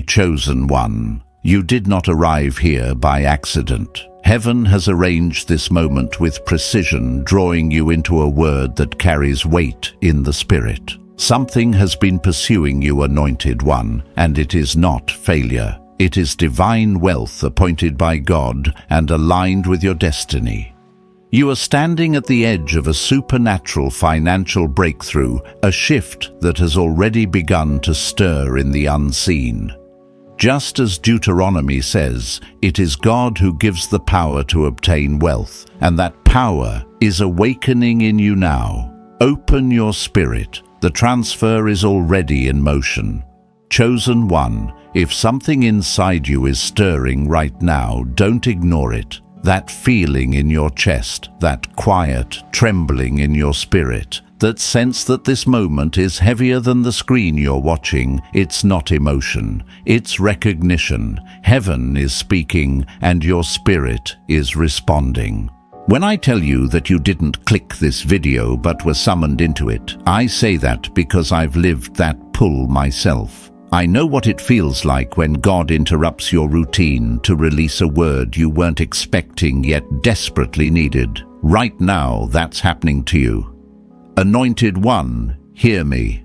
chosen one. You did not arrive here by accident. Heaven has arranged this moment with precision, drawing you into a word that carries weight in the spirit. Something has been pursuing you, anointed one, and it is not failure. It is divine wealth appointed by God and aligned with your destiny. You are standing at the edge of a supernatural financial breakthrough, a shift that has already begun to stir in the unseen. Just as Deuteronomy says, it is God who gives the power to obtain wealth, and that power is awakening in you now. Open your spirit. The transfer is already in motion. Chosen one, if something inside you is stirring right now, don't ignore it. That feeling in your chest, that quiet trembling in your spirit, that sense that this moment is heavier than the screen you're watching, it's not emotion, it's recognition. Heaven is speaking and your spirit is responding. When I tell you that you didn't click this video but were summoned into it, I say that because I've lived that pull myself. I know what it feels like when God interrupts your routine to release a word you weren't expecting yet desperately needed. Right now, that's happening to you. Anointed one, hear me.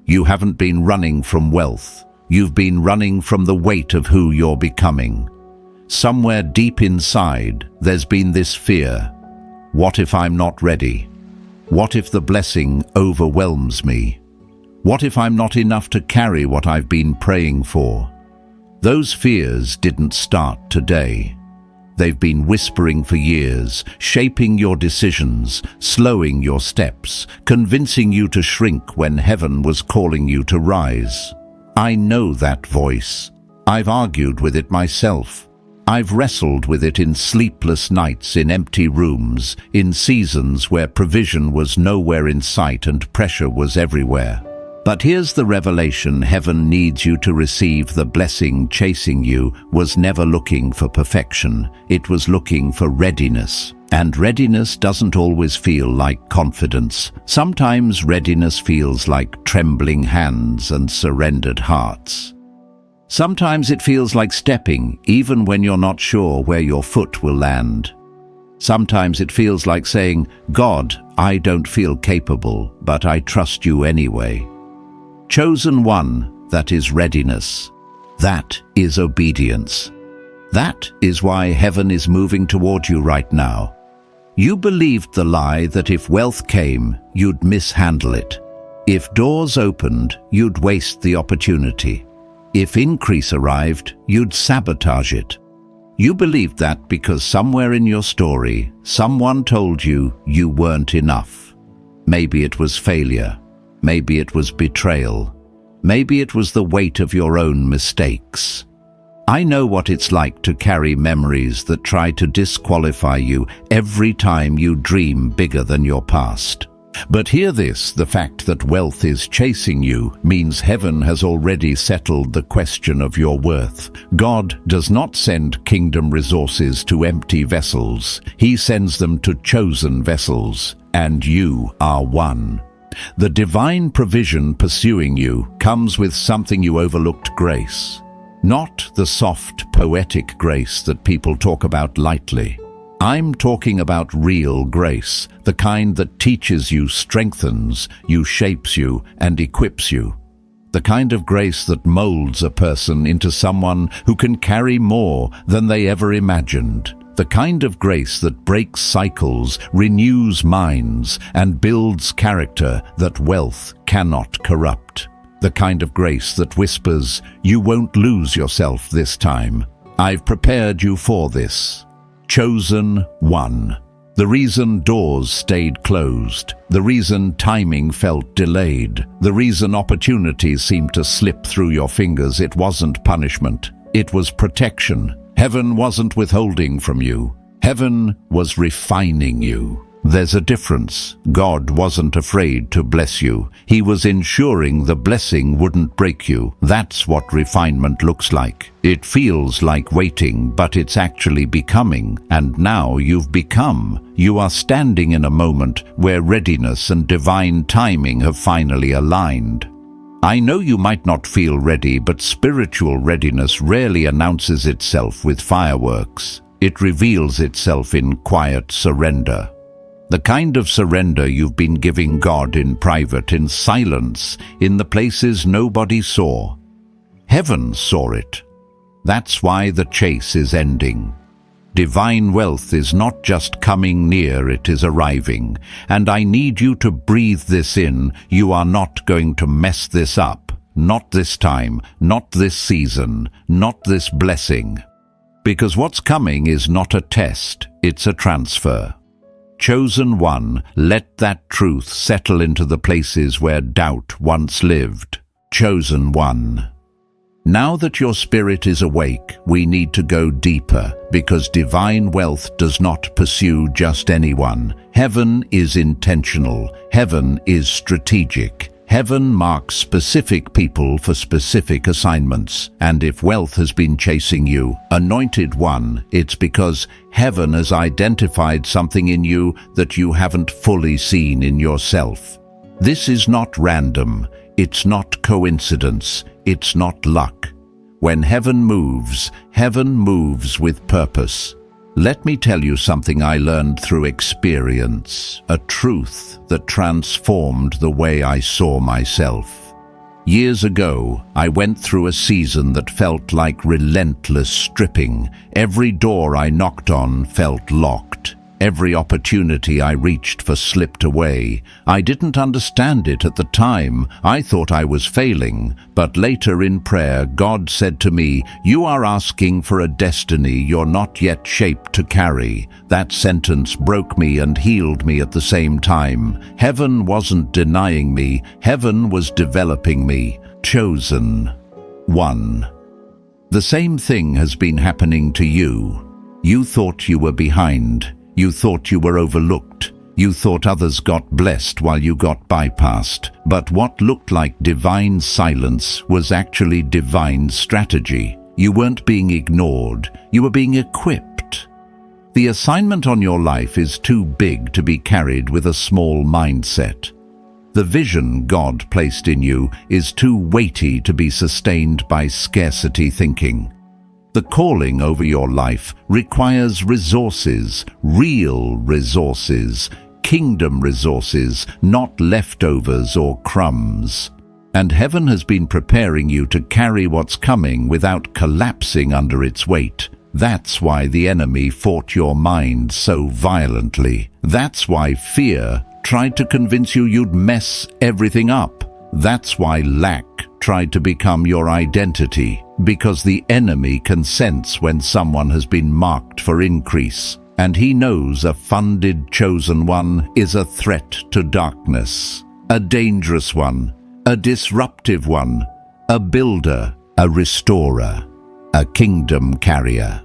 You haven't been running from wealth. You've been running from the weight of who you're becoming. Somewhere deep inside, there's been this fear. What if I'm not ready? What if the blessing overwhelms me? What if I'm not enough to carry what I've been praying for? Those fears didn't start today. They've been whispering for years, shaping your decisions, slowing your steps, convincing you to shrink when heaven was calling you to rise. I know that voice. I've argued with it myself. I've wrestled with it in sleepless nights, in empty rooms, in seasons where provision was nowhere in sight and pressure was everywhere. But here's the revelation heaven needs you to receive. The blessing chasing you was never looking for perfection. It was looking for readiness. And readiness doesn't always feel like confidence. Sometimes readiness feels like trembling hands and surrendered hearts. Sometimes it feels like stepping, even when you're not sure where your foot will land. Sometimes it feels like saying, God, I don't feel capable, but I trust you anyway. Chosen one, that is readiness. That is obedience. That is why heaven is moving toward you right now. You believed the lie that if wealth came, you'd mishandle it. If doors opened, you'd waste the opportunity. If increase arrived, you'd sabotage it. You believed that because somewhere in your story, someone told you you weren't enough. Maybe it was failure. Maybe it was betrayal. Maybe it was the weight of your own mistakes. I know what it's like to carry memories that try to disqualify you every time you dream bigger than your past. But hear this, the fact that wealth is chasing you means heaven has already settled the question of your worth. God does not send kingdom resources to empty vessels. He sends them to chosen vessels, and you are one. The divine provision pursuing you comes with something you overlooked: grace. Not the soft, poetic grace that people talk about lightly. I'm talking about real grace, the kind that teaches you, strengthens you, shapes you, and equips you. The kind of grace that molds a person into someone who can carry more than they ever imagined. The kind of grace that breaks cycles, renews minds, and builds character that wealth cannot corrupt. The kind of grace that whispers, you won't lose yourself this time. I've prepared you for this. Chosen one. The reason doors stayed closed, the reason timing felt delayed, the reason opportunities seemed to slip through your fingers, it wasn't punishment, it was protection. Heaven wasn't withholding from you. Heaven was refining you. There's a difference. God wasn't afraid to bless you. He was ensuring the blessing wouldn't break you. That's what refinement looks like. It feels like waiting, but it's actually becoming. And now you've become. You are standing in a moment where readiness and divine timing have finally aligned. I know you might not feel ready, but spiritual readiness rarely announces itself with fireworks. It reveals itself in quiet surrender. The kind of surrender you've been giving God in private, in silence, in the places nobody saw. Heaven saw it. That's why the chase is ending. Divine wealth is not just coming near, it is arriving. And I need you to breathe this in. You are not going to mess this up. Not this time, not this season, not this blessing. Because what's coming is not a test, it's a transfer. Chosen one, let that truth settle into the places where doubt once lived. Chosen one. Now that your spirit is awake, we need to go deeper, because divine wealth does not pursue just anyone. Heaven is intentional. Heaven is strategic. Heaven marks specific people for specific assignments. And if wealth has been chasing you, anointed one, it's because heaven has identified something in you that you haven't fully seen in yourself. This is not random. It's not coincidence. It's not luck. When heaven moves with purpose. Let me tell you something I learned through experience, a truth that transformed the way I saw myself. Years ago, I went through a season that felt like relentless stripping. Every door I knocked on felt locked. Every opportunity I reached for slipped away. I didn't understand it at the time. I thought I was failing. But later in prayer, God said to me, "You are asking for a destiny you're not yet shaped to carry." That sentence broke me and healed me at the same time. Heaven wasn't denying me. Heaven was developing me. Chosen one. The same thing has been happening to you. You thought you were behind. You thought you were overlooked. You thought others got blessed while you got bypassed. But what looked like divine silence was actually divine strategy. You weren't being ignored. You were being equipped. The assignment on your life is too big to be carried with a small mindset. The vision God placed in you is too weighty to be sustained by scarcity thinking. The calling over your life requires resources, real resources, kingdom resources, not leftovers or crumbs. And heaven has been preparing you to carry what's coming without collapsing under its weight. That's why the enemy fought your mind so violently. That's why fear tried to convince you you'd mess everything up. That's why lack tried to become your identity, because the enemy can sense when someone has been marked for increase, and he knows a funded chosen one is a threat to darkness, a dangerous one, a disruptive one, a builder, a restorer, a kingdom carrier.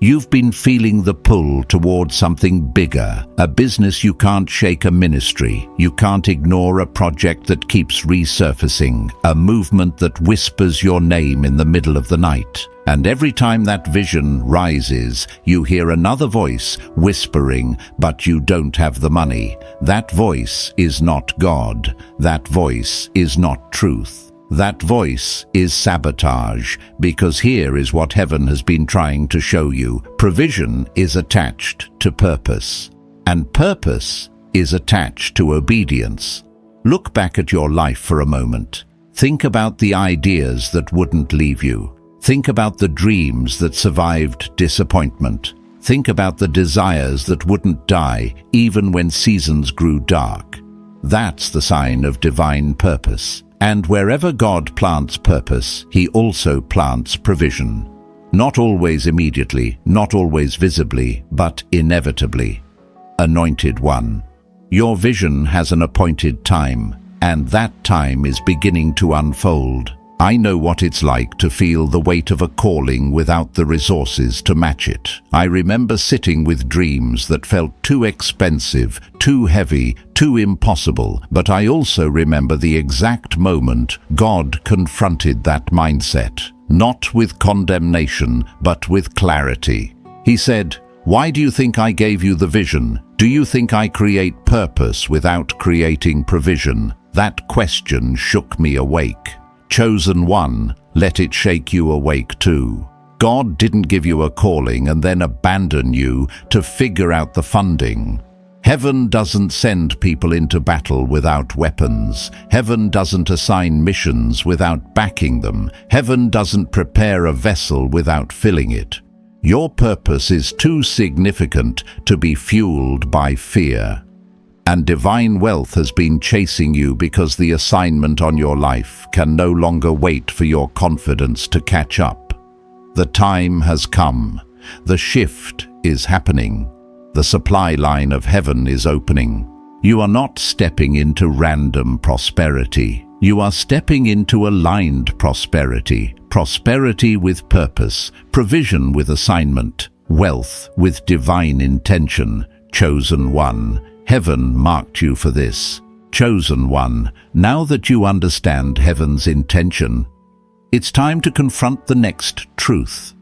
You've been feeling the pull towards something bigger, a business you can't shake, a ministry. You can't ignore a project that keeps resurfacing, a movement that whispers your name in the middle of the night. And every time that vision rises, you hear another voice whispering, "But you don't have the money." That voice is not God. That voice is not truth. That voice is sabotage, because here is what heaven has been trying to show you. Provision is attached to purpose, and purpose is attached to obedience. Look back at your life for a moment. Think about the ideas that wouldn't leave you. Think about the dreams that survived disappointment. Think about the desires that wouldn't die even when seasons grew dark. That's the sign of divine purpose. And wherever God plants purpose, He also plants provision. Not always immediately, not always visibly, but inevitably. Anointed one. Your vision has an appointed time, and that time is beginning to unfold. I know what it's like to feel the weight of a calling without the resources to match it. I remember sitting with dreams that felt too expensive, too heavy, too impossible, but I also remember the exact moment God confronted that mindset, not with condemnation, but with clarity. He said, "Why do you think I gave you the vision? Do you think I create purpose without creating provision?" That question shook me awake. Chosen one, let it shake you awake too. God didn't give you a calling and then abandon you to figure out the funding. Heaven doesn't send people into battle without weapons. Heaven doesn't assign missions without backing them. Heaven doesn't prepare a vessel without filling it. Your purpose is too significant to be fueled by fear. And divine wealth has been chasing you because the assignment on your life can no longer wait for your confidence to catch up. The time has come. The shift is happening. The supply line of heaven is opening. You are not stepping into random prosperity. You are stepping into aligned prosperity. Prosperity with purpose, provision with assignment, wealth with divine intention. Chosen one, heaven marked you for this. Chosen one, now that you understand heaven's intention, it's time to confront the next truth.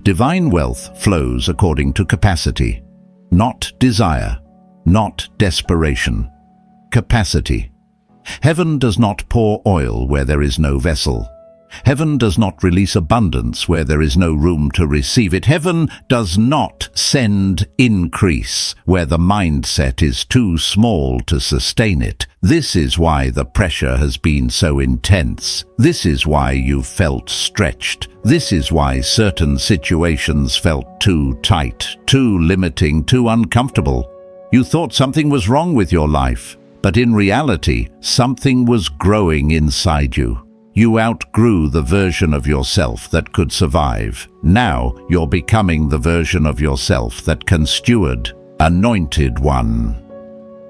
Divine wealth flows according to capacity. Not desire, not desperation. Capacity. Heaven does not pour oil where there is no vessel. Heaven does not release abundance where there is no room to receive it. Heaven does not send increase where the mindset is too small to sustain it. This is why the pressure has been so intense. This is why you've felt stretched. This is why certain situations felt too tight, too limiting, too uncomfortable. You thought something was wrong with your life, but in reality, something was growing inside you. You outgrew the version of yourself that could survive. Now you're becoming the version of yourself that can steward. Anointed one.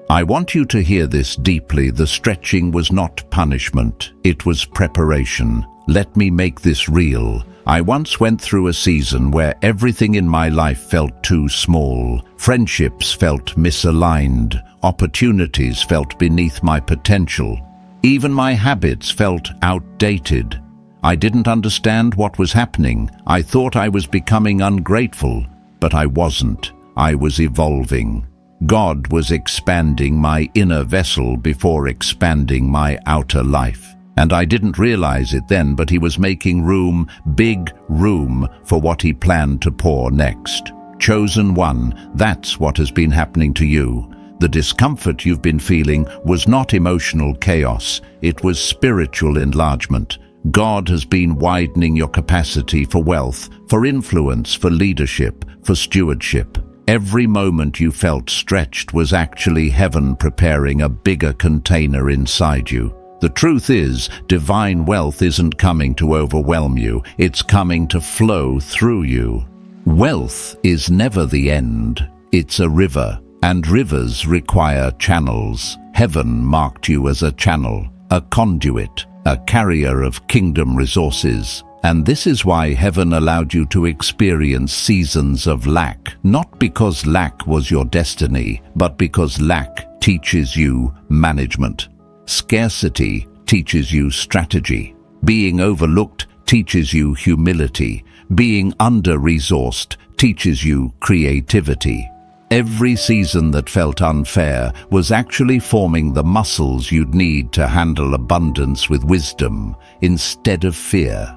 I want you to hear this deeply. The stretching was not punishment. It was preparation. Let me make this real. I once went through a season where everything in my life felt too small. Friendships felt misaligned. Opportunities felt beneath my potential. Even my habits felt outdated. I didn't understand what was happening. I thought I was becoming ungrateful, but I wasn't. I was evolving. God was expanding my inner vessel before expanding my outer life. And I didn't realize it then, but he was making room, big room, for what he planned to pour next. Chosen one, that's what has been happening to you. The discomfort you've been feeling was not emotional chaos, it was spiritual enlargement. God has been widening your capacity for wealth, for influence, for leadership, for stewardship. Every moment you felt stretched was actually heaven preparing a bigger container inside you. The truth is, divine wealth isn't coming to overwhelm you, it's coming to flow through you. Wealth is never the end, it's a river. And rivers require channels. Heaven marked you as a channel, a conduit, a carrier of kingdom resources. And this is why heaven allowed you to experience seasons of lack, not because lack was your destiny, but because lack teaches you management. Scarcity teaches you strategy. Being overlooked teaches you humility. Being under-resourced teaches you creativity. Every season that felt unfair was actually forming the muscles you'd need to handle abundance with wisdom instead of fear.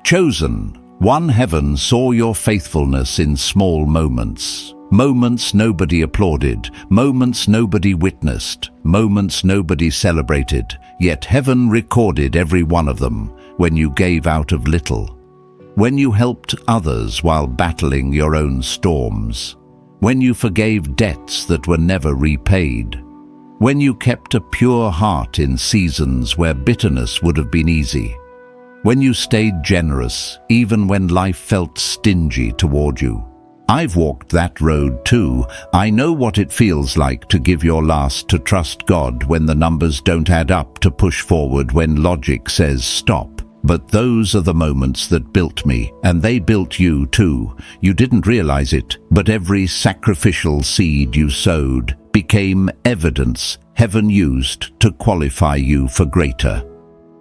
Chosen, one heaven saw your faithfulness in small moments. Moments nobody applauded, moments nobody witnessed, moments nobody celebrated, yet heaven recorded every one of them when you gave out of little. When you helped others while battling your own storms. When you forgave debts that were never repaid. When you kept a pure heart in seasons where bitterness would have been easy. When you stayed generous, even when life felt stingy toward you. I've walked that road too. I know what it feels like to give your last, to trust God when the numbers don't add up, to push forward when logic says stop. But those are the moments that built me, and they built you too. You didn't realize it, but every sacrificial seed you sowed became evidence heaven used to qualify you for greater.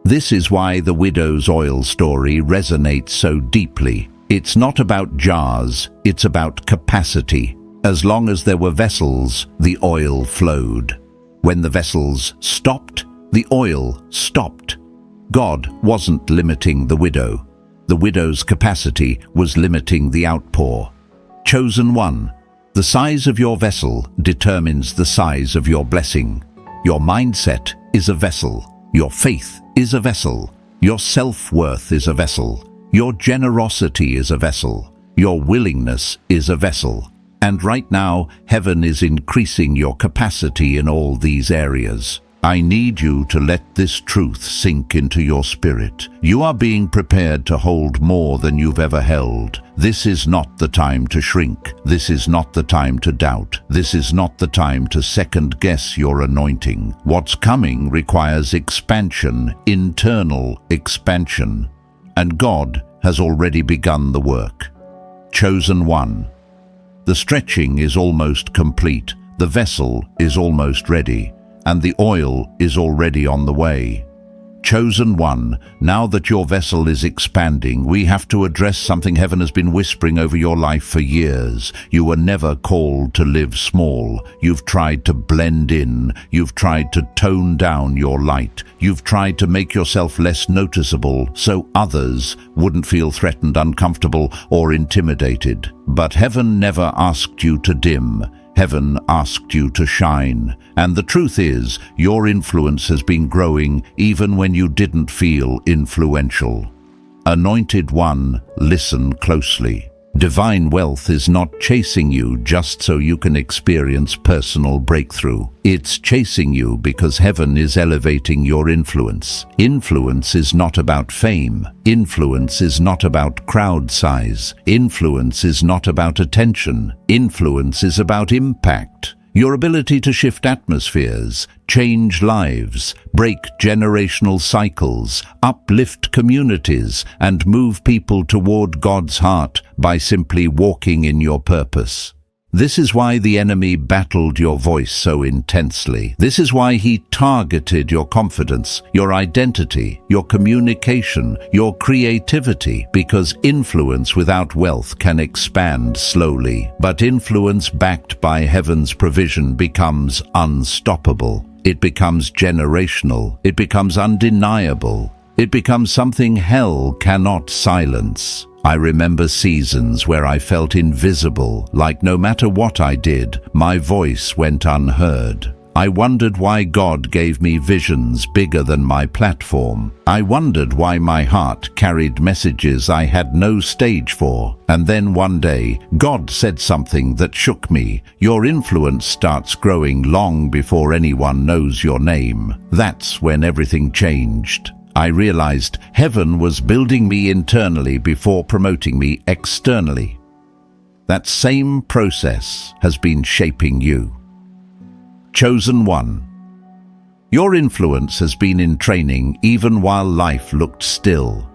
This is why the widow's oil story resonates so deeply. It's not about jars, it's about capacity. As long as there were vessels, the oil flowed. When the vessels stopped, The oil stopped. God wasn't limiting the widow. The widow's capacity was limiting the outpour. Chosen one, the size of your vessel determines the size of your blessing. Your mindset is a vessel. Your faith is a vessel. Your self-worth is a vessel. Your generosity is a vessel. Your willingness is a vessel. And right now, heaven is increasing your capacity in all these areas. I need you to let this truth sink into your spirit. You are being prepared to hold more than you've ever held. This is not the time to shrink. This is not the time to doubt. This is not the time to second-guess your anointing. What's coming requires expansion, internal expansion. And God has already begun the work. Chosen one. The stretching is almost complete. The vessel is almost ready. And the oil is already on the way. Chosen one, now that your vessel is expanding, we have to address something heaven has been whispering over your life for years. You were never called to live small. You've tried to blend in. You've tried to tone down your light. You've tried to make yourself less noticeable so others wouldn't feel threatened, uncomfortable, or intimidated. But heaven never asked you to dim. Heaven asked you to shine. And the truth is, your influence has been growing even when you didn't feel influential. Anointed one, listen closely. Divine wealth is not chasing you just so you can experience personal breakthrough. It's chasing you because heaven is elevating your influence. Influence is not about fame. Influence is not about crowd size. Influence is not about attention. Influence is about impact. Your ability to shift atmospheres, change lives, break generational cycles, uplift communities, and move people toward God's heart by simply walking in your purpose. This is why the enemy battled your voice so intensely. This is why he targeted your confidence, your identity, your communication, your creativity, because influence without wealth can expand slowly, but influence backed by heaven's provision becomes unstoppable. It becomes generational. It becomes undeniable. It becomes something hell cannot silence. I remember seasons where I felt invisible, like no matter what I did, my voice went unheard. I wondered why God gave me visions bigger than my platform. I wondered why my heart carried messages I had no stage for. And then one day, God said something that shook me. Your influence starts growing long before anyone knows your name. That's when everything changed. I realized heaven was building me internally before promoting me externally. That same process has been shaping you. Chosen one. Your influence has been in training even while life looked still.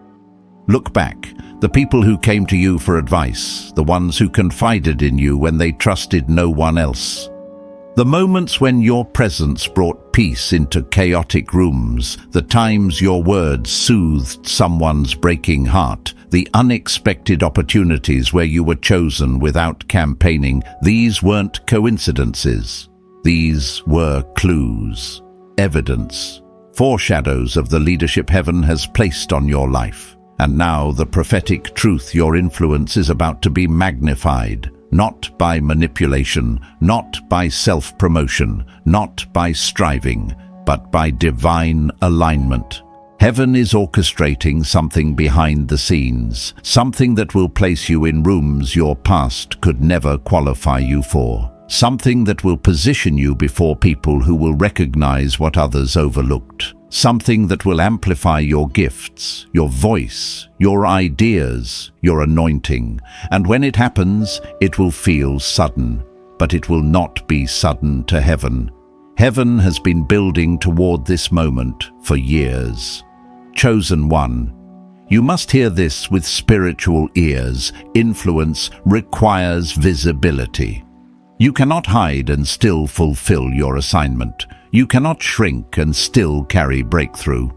Look back, the people who came to you for advice, the ones who confided in you when they trusted no one else. The moments when your presence brought peace into chaotic rooms, the times your words soothed someone's breaking heart, the unexpected opportunities where you were chosen without campaigning, these weren't coincidences. These were clues, evidence, foreshadows of the leadership heaven has placed on your life. And now the prophetic truth, your influence is about to be magnified. Not by manipulation, not by self-promotion, not by striving, but by divine alignment. Heaven is orchestrating something behind the scenes, something that will place you in rooms your past could never qualify you for, something that will position you before people who will recognize what others overlooked. Something that will amplify your gifts, your voice, your ideas, your anointing. And when it happens, it will feel sudden, but it will not be sudden to heaven. Heaven has been building toward this moment for years. Chosen one. You must hear this with spiritual ears. Influence requires visibility. You cannot hide and still fulfill your assignment. You cannot shrink and still carry breakthrough.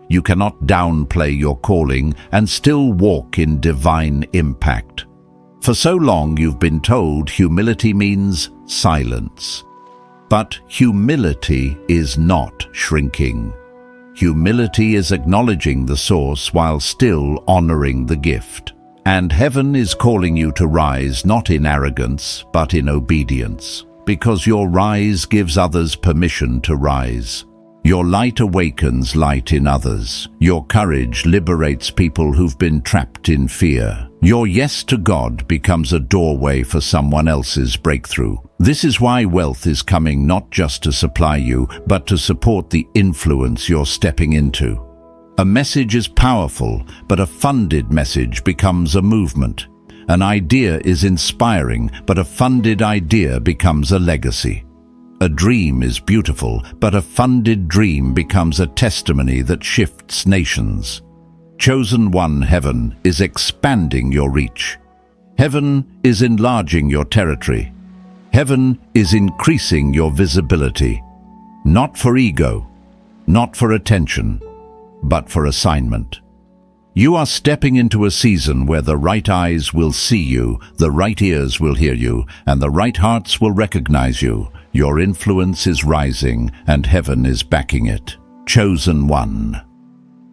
You cannot downplay your calling and still walk in divine impact. For so long you've been told humility means silence. But humility is not shrinking. Humility is acknowledging the source while still honoring the gift. And heaven is calling you to rise not in arrogance, but in obedience, because your rise gives others permission to rise. Your light awakens light in others. Your courage liberates people who've been trapped in fear. Your yes to God becomes a doorway for someone else's breakthrough. This is why wealth is coming not just to supply you, but to support the influence you're stepping into. A message is powerful, but a funded message becomes a movement. An idea is inspiring, but a funded idea becomes a legacy. A dream is beautiful, but a funded dream becomes a testimony that shifts nations. Chosen one, heaven is expanding your reach. Heaven is enlarging your territory. Heaven is increasing your visibility. Not for ego, not for attention, but for assignment. You are stepping into a season where the right eyes will see you, the right ears will hear you, and the right hearts will recognize you. Your influence is rising, and heaven is backing it. Chosen one.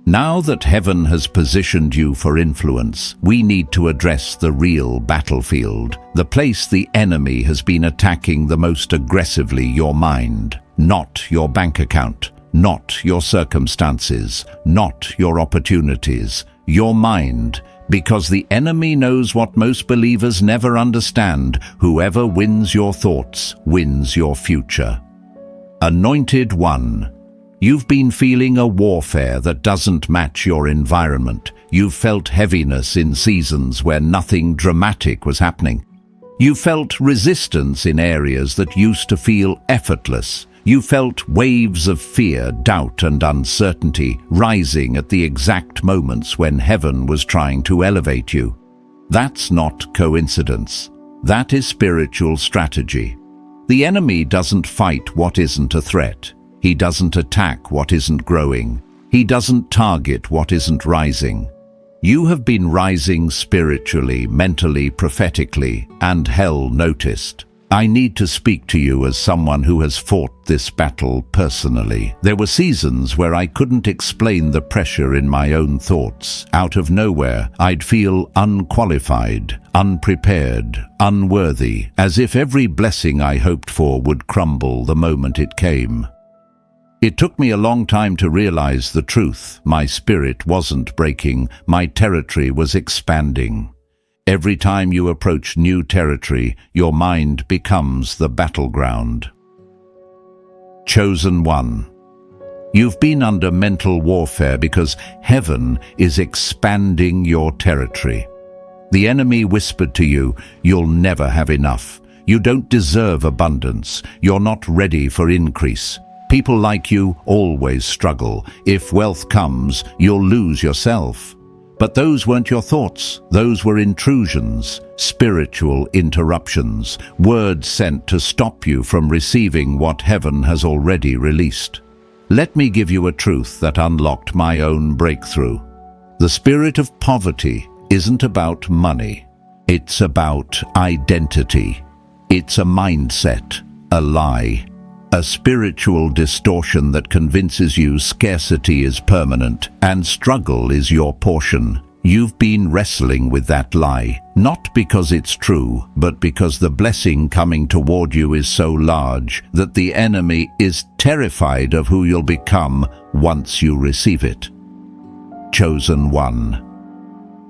Now that heaven has positioned you for influence, we need to address the real battlefield, the place the enemy has been attacking the most aggressively: your mind. Not your bank account, not your circumstances, not your opportunities, your mind. Because the enemy knows what most believers never understand: whoever wins your thoughts wins your future. Anointed one. You've been feeling a warfare that doesn't match your environment. You've felt heaviness in seasons where nothing dramatic was happening. You felt resistance in areas that used to feel effortless. You felt waves of fear, doubt, and uncertainty rising at the exact moments when heaven was trying to elevate you. That's not coincidence. That is spiritual strategy. The enemy doesn't fight what isn't a threat. He doesn't attack what isn't growing. He doesn't target what isn't rising. You have been rising spiritually, mentally, prophetically, and hell noticed. I need to speak to you as someone who has fought this battle personally. There were seasons where I couldn't explain the pressure in my own thoughts. Out of nowhere, I'd feel unqualified, unprepared, unworthy, as if every blessing I hoped for would crumble the moment it came. It took me a long time to realize the truth. My spirit wasn't breaking, my territory was expanding. Every time you approach new territory, your mind becomes the battleground. Chosen one. You've been under mental warfare because heaven is expanding your territory. The enemy whispered to you, you'll never have enough. You don't deserve abundance. You're not ready for increase. People like you always struggle. If wealth comes, you'll lose yourself. But those weren't your thoughts. Those were intrusions, spiritual interruptions, words sent to stop you from receiving what heaven has already released. Let me give you a truth that unlocked my own breakthrough. The spirit of poverty isn't about money. It's about identity. It's a mindset, a lie, a spiritual distortion that convinces you scarcity is permanent and struggle is your portion. You've been wrestling with that lie, not because it's true, but because the blessing coming toward you is so large that the enemy is terrified of who you'll become once you receive it. Chosen one.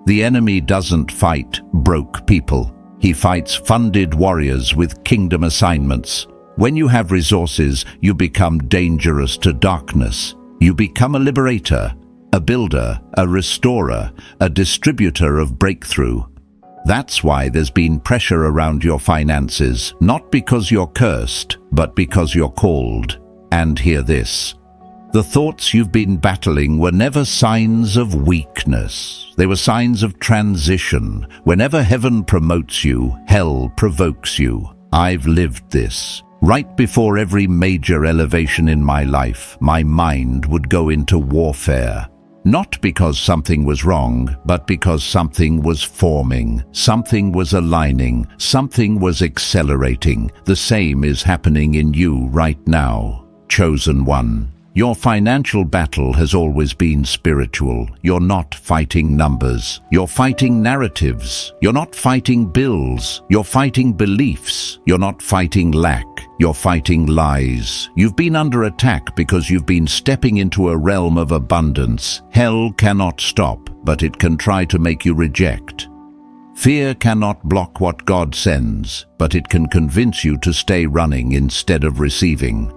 The enemy doesn't fight broke people. He fights funded warriors with kingdom assignments. When you have resources, you become dangerous to darkness. You become a liberator, a builder, a restorer, a distributor of breakthrough. That's why there's been pressure around your finances, not because you're cursed, but because you're called. And hear this. The thoughts you've been battling were never signs of weakness. They were signs of transition. Whenever heaven promotes you, hell provokes you. I've lived this. Right before every major elevation in my life, my mind would go into warfare. Not because something was wrong, but because something was forming, something was aligning, something was accelerating. The same is happening in you right now. Chosen one. Your financial battle has always been spiritual. You're not fighting numbers. You're fighting narratives. You're not fighting bills. You're fighting beliefs. You're not fighting lack. You're fighting lies. You've been under attack because you've been stepping into a realm of abundance. Hell cannot stop, but it can try to make you reject. Fear cannot block what God sends, but it can convince you to stay running instead of receiving.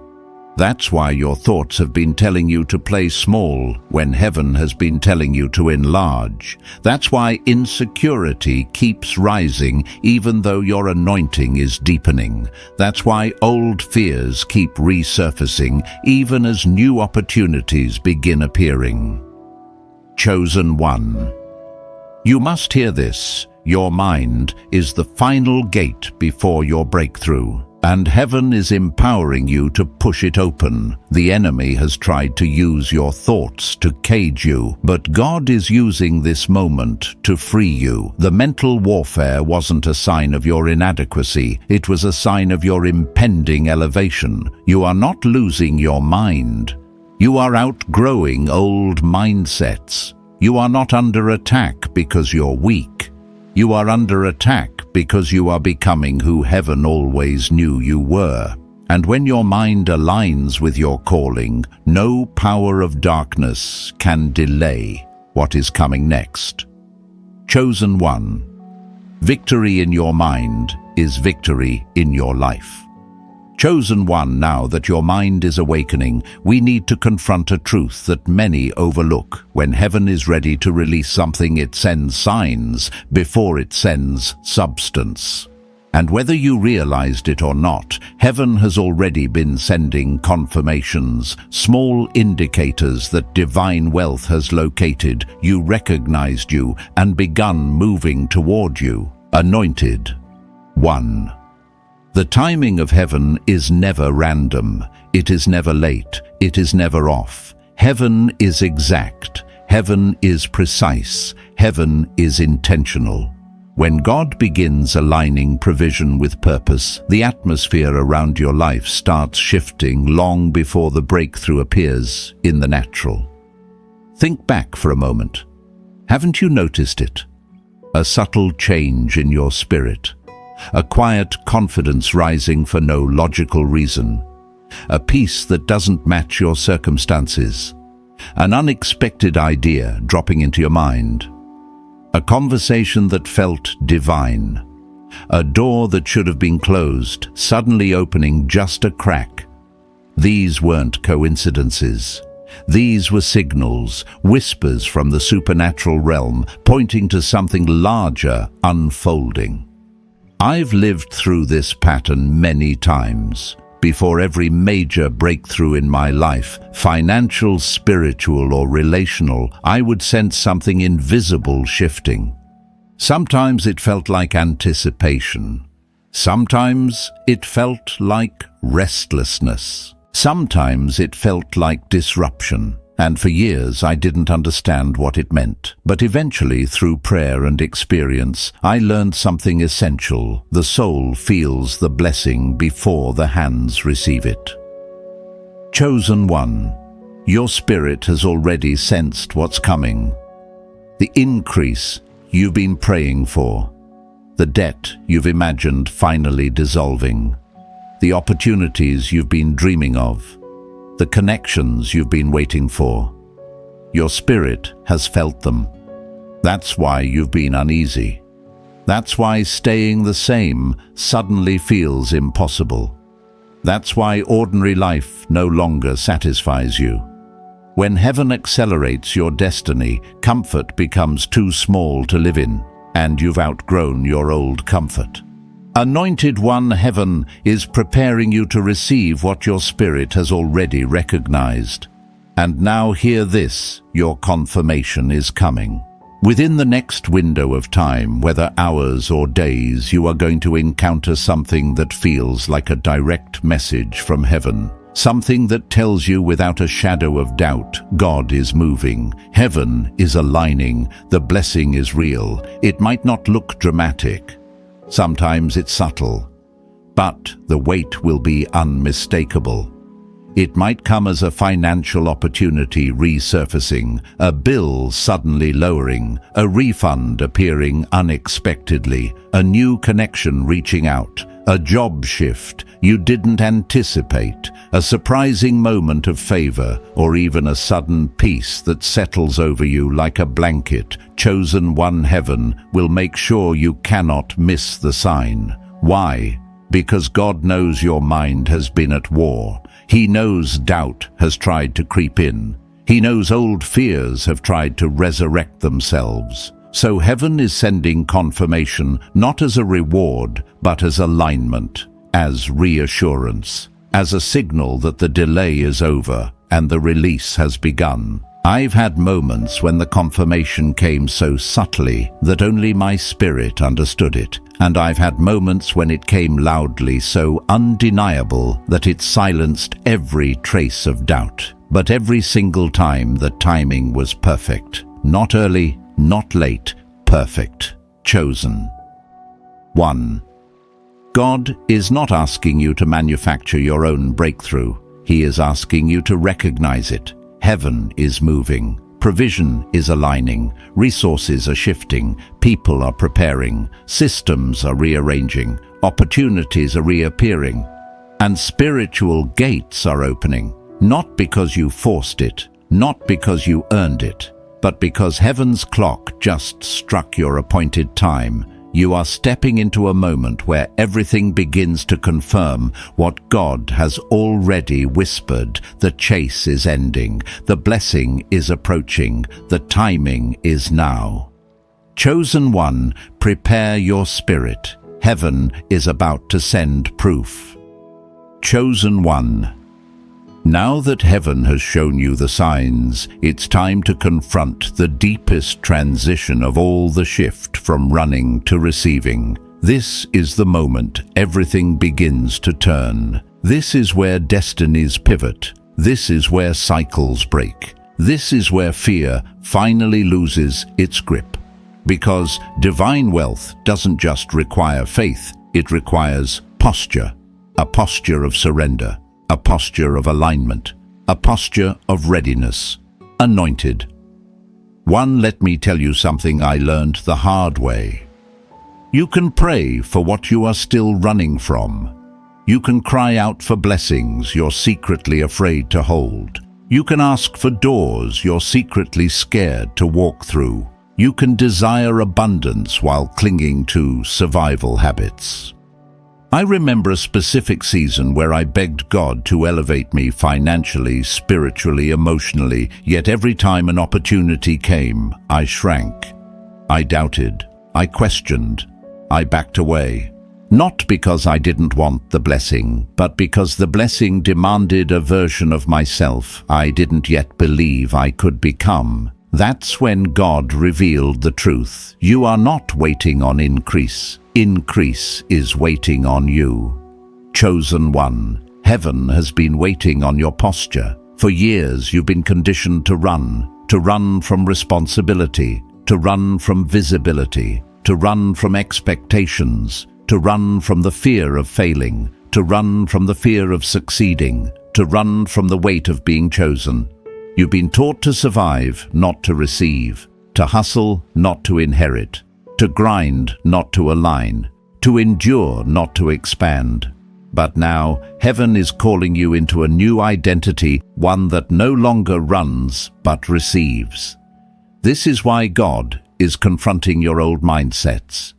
That's why your thoughts have been telling you to play small when heaven has been telling you to enlarge. That's why insecurity keeps rising even though your anointing is deepening. That's why old fears keep resurfacing even as new opportunities begin appearing. Chosen one. You must hear this. Your mind is the final gate before your breakthrough. And heaven is empowering you to push it open. The enemy has tried to use your thoughts to cage you, but God is using this moment to free you. The mental warfare wasn't a sign of your inadequacy, it was a sign of your impending elevation. You are not losing your mind. You are outgrowing old mindsets. You are not under attack because you're weak. You are under attack because you are becoming who heaven always knew you were. And when your mind aligns with your calling, no power of darkness can delay what is coming next. Chosen one. Victory in your mind is victory in your life. Chosen one, now that your mind is awakening, we need to confront a truth that many overlook. When heaven is ready to release something, it sends signs before it sends substance. And whether you realized it or not, heaven has already been sending confirmations, small indicators that divine wealth has located you, recognized you, and begun moving toward you. Anointed one. The timing of heaven is never random. It is never late. It is never off. Heaven is exact. Heaven is precise. Heaven is intentional. When God begins aligning provision with purpose, the atmosphere around your life starts shifting long before the breakthrough appears in the natural. Think back for a moment. Haven't you noticed it? A subtle change in your spirit. A quiet confidence rising for no logical reason. A peace that doesn't match your circumstances. An unexpected idea dropping into your mind. A conversation that felt divine. A door that should have been closed, suddenly opening just a crack. These weren't coincidences. These were signals, whispers from the supernatural realm, pointing to something larger unfolding. I've lived through this pattern many times. Before every major breakthrough in my life, financial, spiritual, or relational, I would sense something invisible shifting. Sometimes it felt like anticipation. Sometimes it felt like restlessness. Sometimes it felt like disruption. And for years I didn't understand what it meant. But eventually, through prayer and experience, I learned something essential. The soul feels the blessing before the hands receive it. Chosen one. Your spirit has already sensed what's coming. The increase you've been praying for. The debt you've imagined finally dissolving. The opportunities you've been dreaming of. The connections you've been waiting for. Your spirit has felt them. That's why you've been uneasy. That's why staying the same suddenly feels impossible. That's why ordinary life no longer satisfies you. When heaven accelerates your destiny, comfort becomes too small to live in, and you've outgrown your old comfort. Anointed one, heaven is preparing you to receive what your spirit has already recognized. And now hear this, your confirmation is coming. Within the next window of time, whether hours or days, you are going to encounter something that feels like a direct message from heaven. Something that tells you without a shadow of doubt, God is moving, heaven is aligning, the blessing is real. It might not look dramatic. Sometimes it's subtle, but the weight will be unmistakable. It might come as a financial opportunity resurfacing, a bill suddenly lowering, a refund appearing unexpectedly, a new connection reaching out, a job shift you didn't anticipate, a surprising moment of favor, or even a sudden peace that settles over you like a blanket. Chosen one, heaven will make sure you cannot miss the sign. Why? Because God knows your mind has been at war. He knows doubt has tried to creep in. He knows old fears have tried to resurrect themselves. So heaven is sending confirmation, not as a reward, but as alignment, as reassurance, as a signal that the delay is over and the release has begun. I've had moments when the confirmation came so subtly that only my spirit understood it, and I've had moments when it came loudly, so undeniable that it silenced every trace of doubt. But every single time the timing was perfect. Not early, not late, perfect. Chosen. 1. God is not asking you to manufacture your own breakthrough. He is asking you to recognize it. Heaven is moving. Provision is aligning. Resources are shifting. People are preparing. Systems are rearranging. Opportunities are reappearing. And spiritual gates are opening. Not because you forced it, not because you earned it, but because heaven's clock just struck your appointed time. You are stepping into a moment where everything begins to confirm what God has already whispered. The chase is ending. The blessing is approaching. The timing is now. Chosen one, prepare your spirit. Heaven is about to send proof. Chosen one. Now that heaven has shown you the signs, it's time to confront the deepest transition of all, the shift from running to receiving. This is the moment everything begins to turn. This is where destinies pivot. This is where cycles break. This is where fear finally loses its grip. Because divine wealth doesn't just require faith, it requires posture. A posture of surrender. A posture of alignment, a posture of readiness, anointed. Let me tell you something I learned the hard way. You can pray for what you are still running from. You can cry out for blessings you're secretly afraid to hold. You can ask for doors you're secretly scared to walk through. You can desire abundance while clinging to survival habits. I remember a specific season where I begged God to elevate me financially, spiritually, emotionally, yet every time an opportunity came, I shrank. I doubted. I questioned. I backed away. Not because I didn't want the blessing, but because the blessing demanded a version of myself I didn't yet believe I could become. That's when God revealed the truth. You are not waiting on increase. Increase is waiting on you. Chosen one, heaven has been waiting on your posture. For years you've been conditioned to run from responsibility, to run from visibility, to run from expectations, to run from the fear of failing, to run from the fear of succeeding, to run from the weight of being chosen. You've been taught to survive, not to receive, to hustle, not to inherit, to grind, not to align, to endure, not to expand. But now, heaven is calling you into a new identity, one that no longer runs, but receives. This is why God is confronting your old mindsets.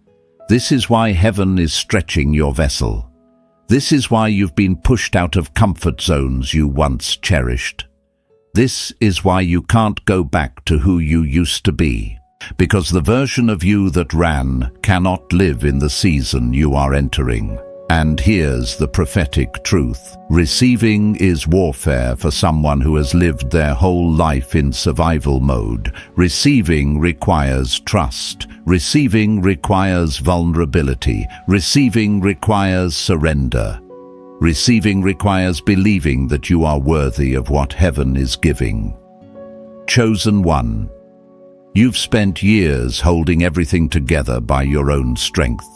This is why heaven is stretching your vessel. This is why you've been pushed out of comfort zones you once cherished. This is why you can't go back to who you used to be. Because the version of you that ran cannot live in the season you are entering. And here's the prophetic truth. Receiving is warfare for someone who has lived their whole life in survival mode. Receiving requires trust. Receiving requires vulnerability. Receiving requires surrender. Receiving requires believing that you are worthy of what heaven is giving. Chosen one. You've spent years holding everything together by your own strength.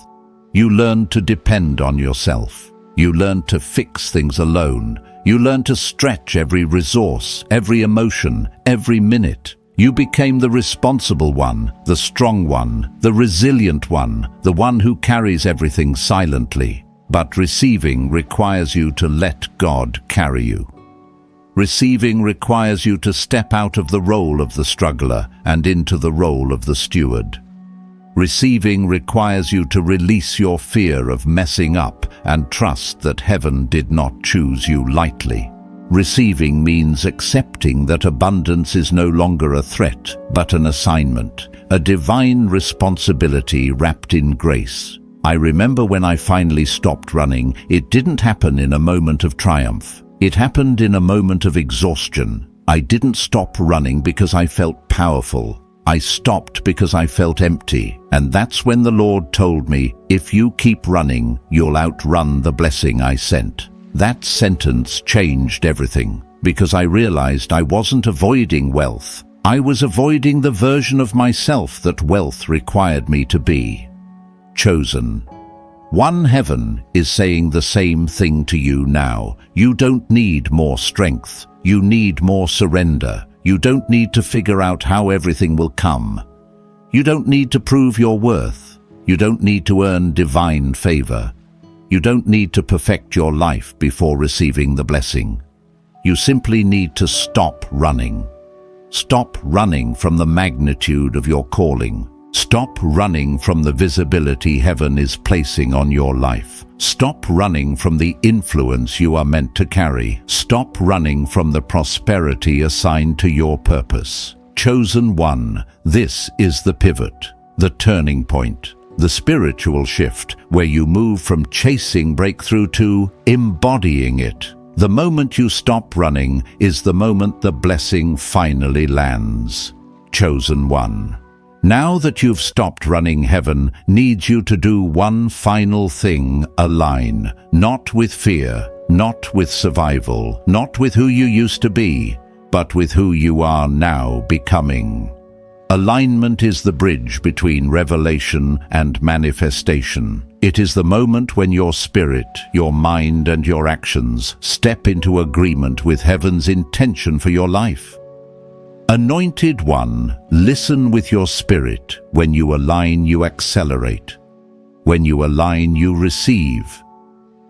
You learned to depend on yourself. You learned to fix things alone. You learned to stretch every resource, every emotion, every minute. You became the responsible one, the strong one, the resilient one, the one who carries everything silently. But receiving requires you to let God carry you. Receiving requires you to step out of the role of the struggler and into the role of the steward. Receiving requires you to release your fear of messing up and trust that heaven did not choose you lightly. Receiving means accepting that abundance is no longer a threat, but an assignment, a divine responsibility wrapped in grace. I remember when I finally stopped running, it didn't happen in a moment of triumph. It happened in a moment of exhaustion. I didn't stop running because I felt powerful. I stopped because I felt empty. And that's when the Lord told me, if you keep running, you'll outrun the blessing I sent. That sentence changed everything, because I realized I wasn't avoiding wealth. I was avoiding the version of myself that wealth required me to be. Chosen. One Heaven is saying the same thing to you now. You don't need more strength. You need more surrender. You don't need to figure out how everything will come. You don't need to prove your worth. You don't need to earn divine favor. You don't need to perfect your life before receiving the blessing. You simply need to stop running. Stop running from the magnitude of your calling. Stop running from the visibility heaven is placing on your life. Stop running from the influence you are meant to carry. Stop running from the prosperity assigned to your purpose. Chosen one, this is the pivot, the turning point, the spiritual shift where you move from chasing breakthrough to embodying it. The moment you stop running is the moment the blessing finally lands. Chosen one. Now that you've stopped running, heaven needs you to do one final thing: align. Not with fear, not with survival, not with who you used to be, but with who you are now becoming. Alignment is the bridge between revelation and manifestation. It is the moment when your spirit, your mind, and your actions step into agreement with heaven's intention for your life. Anointed one, listen with your spirit. When you align, you accelerate. When you align, you receive.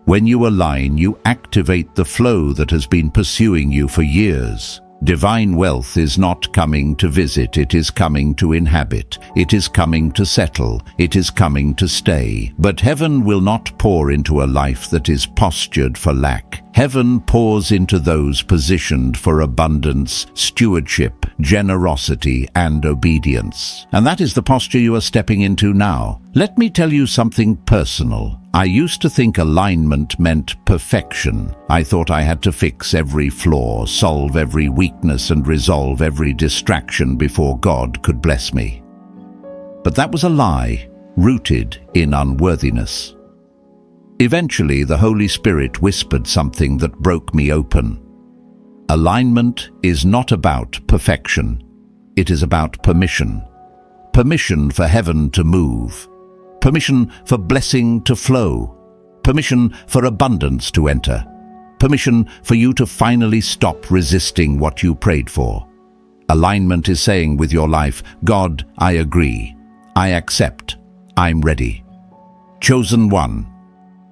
When you align, you activate the flow that has been pursuing you for years. Divine wealth is not coming to visit, it is coming to inhabit. It is coming to settle, it is coming to stay. But heaven will not pour into a life that is postured for lack. Heaven pours into those positioned for abundance, stewardship, generosity, and obedience. And that is the posture you are stepping into now. Let me tell you something personal. I used to think alignment meant perfection. I thought I had to fix every flaw, solve every weakness, and resolve every distraction before God could bless me. But that was a lie, rooted in unworthiness. Eventually, the Holy Spirit whispered something that broke me open. Alignment is not about perfection. It is about permission. Permission for heaven to move. Permission for blessing to flow. Permission for abundance to enter. Permission for you to finally stop resisting what you prayed for. Alignment is saying with your life, God, I agree. I accept. I'm ready. Chosen one.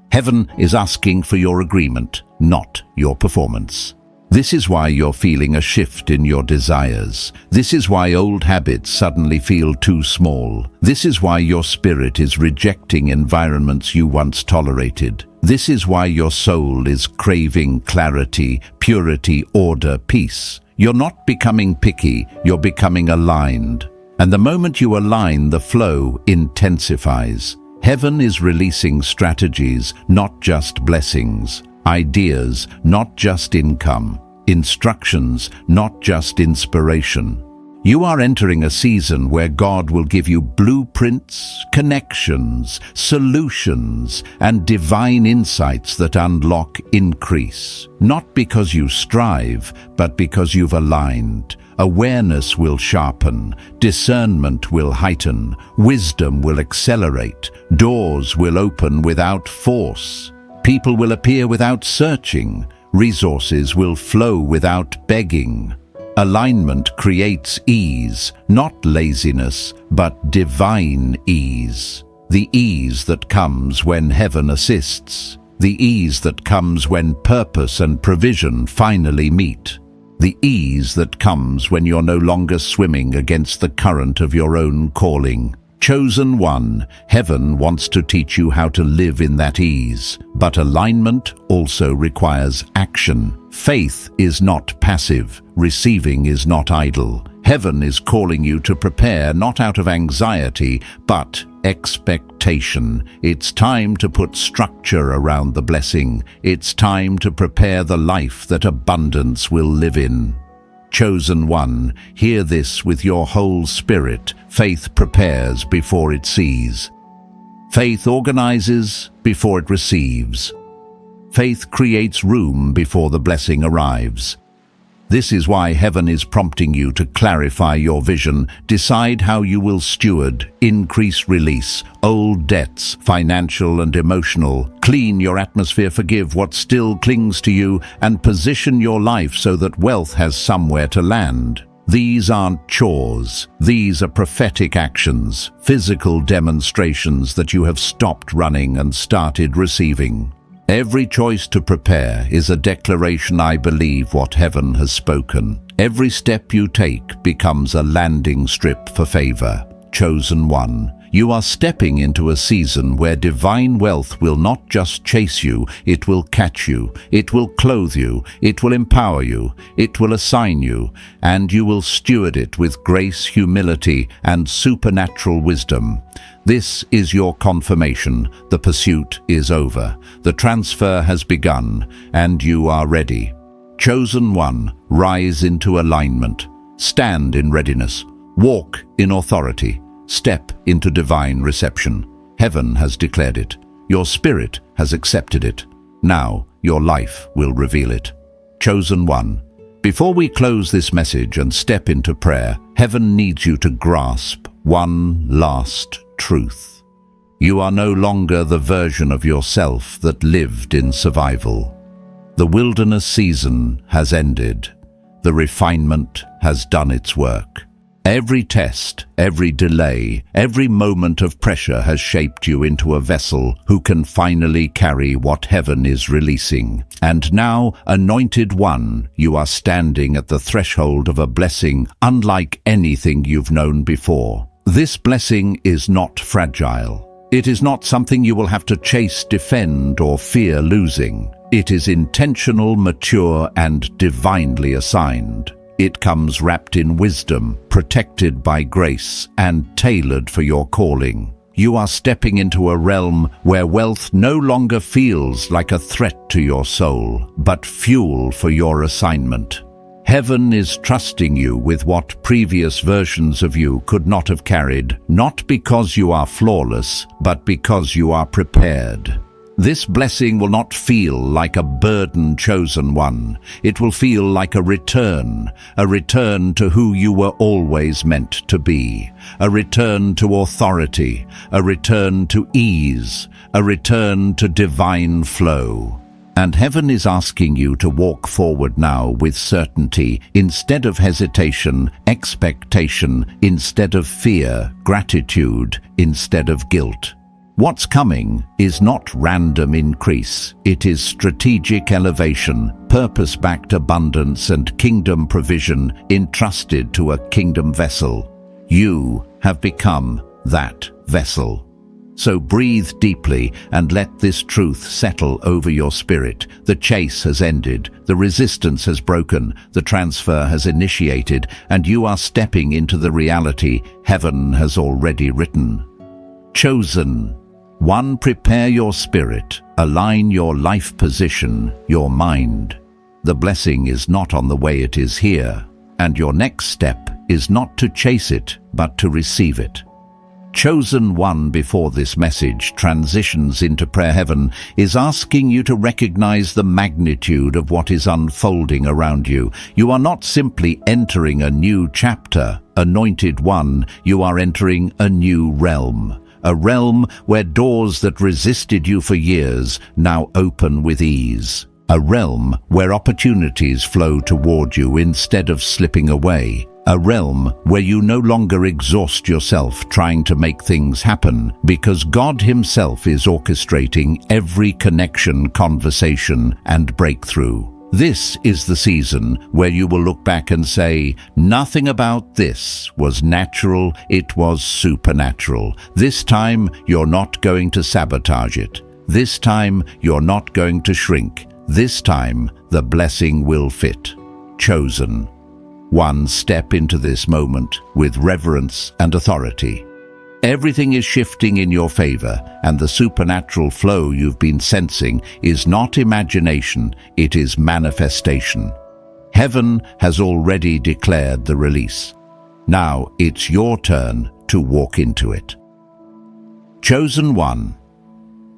Heaven is asking for your agreement, not your performance. This is why you're feeling a shift in your desires. This is why old habits suddenly feel too small. This is why your spirit is rejecting environments you once tolerated. This is why your soul is craving clarity, purity, order, peace. You're not becoming picky, you're becoming aligned. And the moment you align, the flow intensifies. Heaven is releasing strategies, not just blessings. Ideas, not just income. Instructions, not just inspiration. You are entering a season where God will give you blueprints, connections, solutions, and divine insights that unlock increase. Not because you strive, but because you've aligned. Awareness will sharpen, discernment will heighten, wisdom will accelerate, doors will open without force. People will appear without searching, Resources will flow without begging. Alignment creates ease, not laziness, but divine ease. The ease that comes when heaven assists. The ease that comes when purpose and provision finally meet. The ease that comes when you're no longer swimming against the current of your own calling. Chosen one, heaven wants to teach you how to live in that ease. But alignment also requires action. Faith is not passive. Receiving is not idle. Heaven is calling you to prepare not out of anxiety, but expectation. It's time to put structure around the blessing. It's time to prepare the life that abundance will live in. Chosen one, hear this with your whole spirit. Faith prepares before it sees. Faith organizes before it receives. Faith creates room before the blessing arrives. This is why heaven is prompting you to clarify your vision, decide how you will steward, increase release, old debts, financial and emotional, clean your atmosphere, forgive what still clings to you, and position your life so that wealth has somewhere to land. These aren't chores. These are prophetic actions, physical demonstrations that you have stopped running and started receiving. Every choice to prepare is a declaration, I believe what heaven has spoken. Every step you take becomes a landing strip for favor. Chosen one, you are stepping into a season where divine wealth will not just chase you, it will catch you, it will clothe you, it will empower you, it will assign you, and you will steward it with grace, humility, and supernatural wisdom. This is your confirmation. The pursuit is over. The transfer has begun, and you are ready. Chosen one, rise into alignment. Stand in readiness. Walk in authority. Step into divine reception. Heaven has declared it. Your spirit has accepted it. Now your life will reveal it. Chosen one, before we close this message and step into prayer, heaven needs you to grasp one last truth. You are no longer the version of yourself that lived in survival. The wilderness season has ended. The refinement has done its work. Every test, every delay, every moment of pressure has shaped you into a vessel who can finally carry what heaven is releasing. And now, anointed one, you are standing at the threshold of a blessing unlike anything you've known before. This blessing is not fragile. It is not something you will have to chase, defend, or fear losing. It is intentional, mature, and divinely assigned. It comes wrapped in wisdom, protected by grace, and tailored for your calling. You are stepping into a realm where wealth no longer feels like a threat to your soul, but fuel for your assignment. Heaven is trusting you with what previous versions of you could not have carried, not because you are flawless, but because you are prepared. This blessing will not feel like a burden, chosen one. It will feel like a return to who you were always meant to be, a return to authority, a return to ease, a return to divine flow. And heaven is asking you to walk forward now with certainty instead of hesitation, expectation instead of fear, gratitude instead of guilt. What's coming is not random increase. It is strategic elevation, purpose-backed abundance, and kingdom provision entrusted to a kingdom vessel. You have become that vessel. So breathe deeply and let this truth settle over your spirit. The chase has ended, the resistance has broken, the transfer has initiated, and you are stepping into the reality heaven has already written. Chosen one, prepare your spirit, align your life position, your mind. The blessing is not on the way, it is here, and your next step is not to chase it, but to receive it. Chosen one, before this message transitions into prayer, heaven is asking you to recognize the magnitude of what is unfolding around you. You are not simply entering a new chapter, anointed one, you are entering a new realm. A realm where doors that resisted you for years now open with ease. A realm where opportunities flow toward you instead of slipping away. A realm where you no longer exhaust yourself trying to make things happen, because God Himself is orchestrating every connection, conversation, and breakthrough. This is the season where you will look back and say, nothing about this was natural, it was supernatural. This time, you're not going to sabotage it. This time, you're not going to shrink. This time, the blessing will fit. Chosen. One, step into this moment with reverence and authority. Everything is shifting in your favor, and the supernatural flow you've been sensing is not imagination, it is manifestation. Heaven has already declared the release. Now it's your turn to walk into it. Chosen one.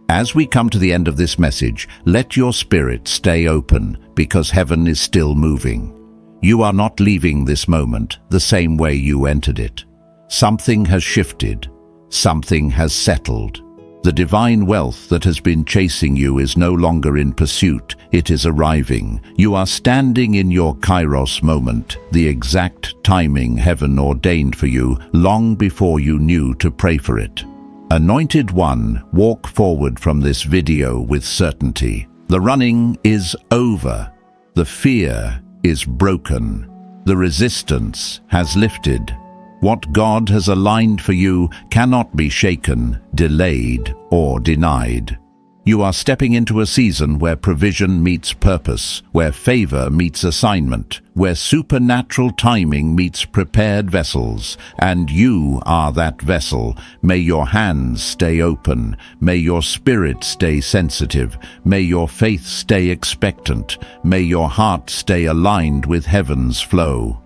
As we come to the end of this message, let your spirit stay open, because heaven is still moving. You are not leaving this moment the same way you entered it. Something has shifted. Something has settled. The divine wealth that has been chasing you is no longer in pursuit. It is arriving. You are standing in your Kairos moment, the exact timing heaven ordained for you long before you knew to pray for it. Anointed One, walk forward from this video with certainty. The running is over. The fear is broken. The resistance has lifted. What God has aligned for you cannot be shaken, delayed, or denied. You are stepping into a season where provision meets purpose, where favor meets assignment, where supernatural timing meets prepared vessels, and you are that vessel. May your hands stay open. May your spirit stay sensitive. May your faith stay expectant. May your heart stay aligned with heaven's flow.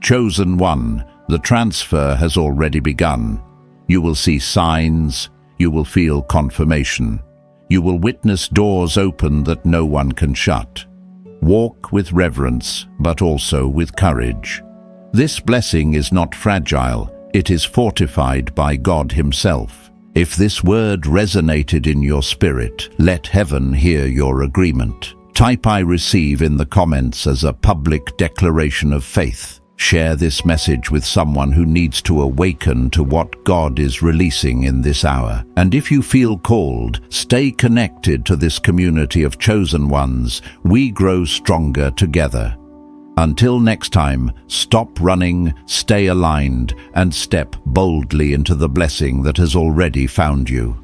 Chosen one, the transfer has already begun. You will see signs. You will feel confirmation. You will witness doors open that no one can shut. Walk with reverence, but also with courage. This blessing is not fragile, it is fortified by God Himself. If this word resonated in your spirit, let heaven hear your agreement. Type "I receive" in the comments as a public declaration of faith. Share this message with someone who needs to awaken to what God is releasing in this hour. And if you feel called, stay connected to this community of chosen ones. We grow stronger together. Until next time, stop running, stay aligned, and step boldly into the blessing that has already found you.